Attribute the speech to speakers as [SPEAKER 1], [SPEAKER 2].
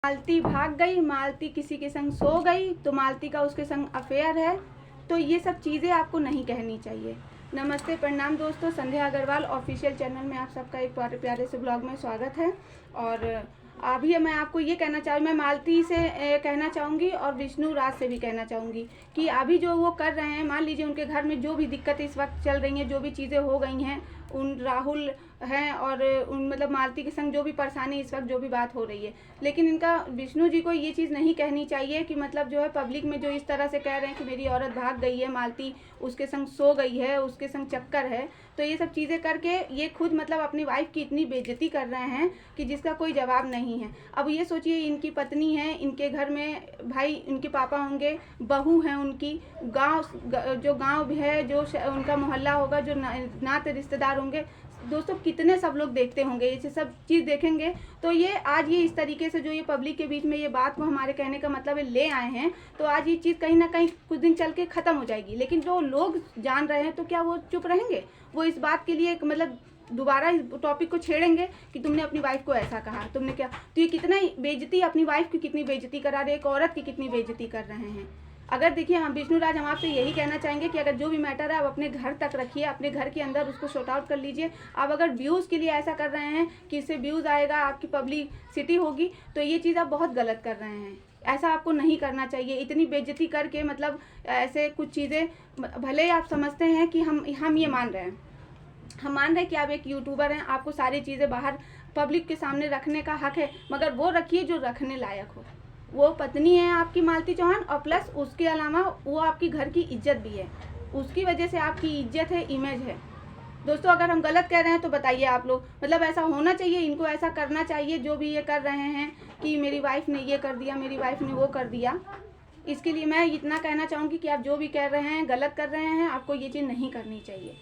[SPEAKER 1] मालती भाग गई, मालती किसी के संग सो गई, तो मालती का उसके संग अफेयर है। तो ये सब चीज़ें आपको नहीं कहनी चाहिए। नमस्ते, प्रणाम दोस्तों, संध्या अग्रवाल ऑफिशियल चैनल में आप सबका एक प्यारे से ब्लॉग में स्वागत है। और अभी मैं आपको ये कहना चाहूँ, मैं मालती से कहना चाहूँगी और विष्णु राज से भी कहना चाहूँगी कि अभी जो वो कर रहे हैं, मान लीजिए उनके घर में जो भी दिक्कत इस वक्त चल रही हैं, जो भी चीज़ें हो गई हैं, उन राहुल हैं और उन मतलब मालती के संग जो भी परेशानी इस वक्त जो भी बात हो रही है, लेकिन इनका विष्णु जी को ये चीज़ नहीं कहनी चाहिए कि मतलब जो है पब्लिक में जो इस तरह से कह रहे हैं कि मेरी औरत भाग गई है, मालती उसके संग सो गई है, उसके संग चक्कर है। तो ये सब चीज़ें करके ये खुद मतलब अपनी वाइफ की इतनी बेइज्जती कर रहे हैं कि जिसका कोई जवाब नहीं है। अब ये सोचिए, इनकी पत्नी है, इनके घर में भाई इनके पापा होंगे, बहू हैं उनकी, जो गाँव है, जो उनका मोहल्ला होगा, जो नाते रिश्तेदार होंगे, दोस्तों कितने सब लोग देखते होंगे, ये सब चीज़ देखेंगे। तो ये आज ये इस तरीके से जो ये पब्लिक के बीच में ये बात को हमारे कहने का मतलब है ले आए हैं, तो आज ये चीज़ कहीं ना कहीं कुछ दिन चल के ख़त्म हो जाएगी। लेकिन जो लोग जान रहे हैं तो क्या वो चुप रहेंगे? वो इस बात के लिए मतलब दोबारा इस टॉपिक को छेड़ेंगे कि तुमने अपनी वाइफ को ऐसा कहा, तुमने क्या। तो ये कितना बेइज्जती, अपनी वाइफ की कितनी बेइज्जती करा रहे हैं, एक औरत की कितनी बेइज्जती कर रहे हैं। अगर देखिए, हम विष्णु राज हम आपसे यही कहना चाहेंगे कि अगर जो भी मैटर है आप अपने घर तक रखिए, अपने घर के अंदर उसको सॉर्ट आउट कर लीजिए। आप अगर व्यूज़ के लिए ऐसा कर रहे हैं कि इससे व्यूज़ आएगा, आपकी पब्लिसिटी होगी, तो ये चीज़ आप बहुत गलत कर रहे हैं। ऐसा आपको नहीं करना चाहिए। इतनी बेइज्जती करके मतलब ऐसे कुछ चीज़ें, भले ही आप समझते हैं कि हम ये मान रहे हैं, हम मान रहे हैं कि आप एक यूट्यूबर हैं, आपको सारी चीज़ें बाहर पब्लिक के सामने रखने का हक है, मगर वो रखिए जो रखने लायक हो। वो पत्नी है आपकी मालती चौहान, और प्लस उसके अलावा वो आपकी घर की इज्जत भी है, उसकी वजह से आपकी इज्जत है, इमेज है। दोस्तों अगर हम गलत कह रहे हैं तो बताइए आप लोग, मतलब ऐसा होना चाहिए, इनको ऐसा करना चाहिए जो भी ये कर रहे हैं कि मेरी वाइफ ने ये कर दिया, मेरी वाइफ ने वो कर दिया। इसके लिए मैं इतना कहना चाहूँगी कि आप जो भी कह रहे हैं, गलत कर रहे हैं, आपको ये चीज़ नहीं करनी चाहिए।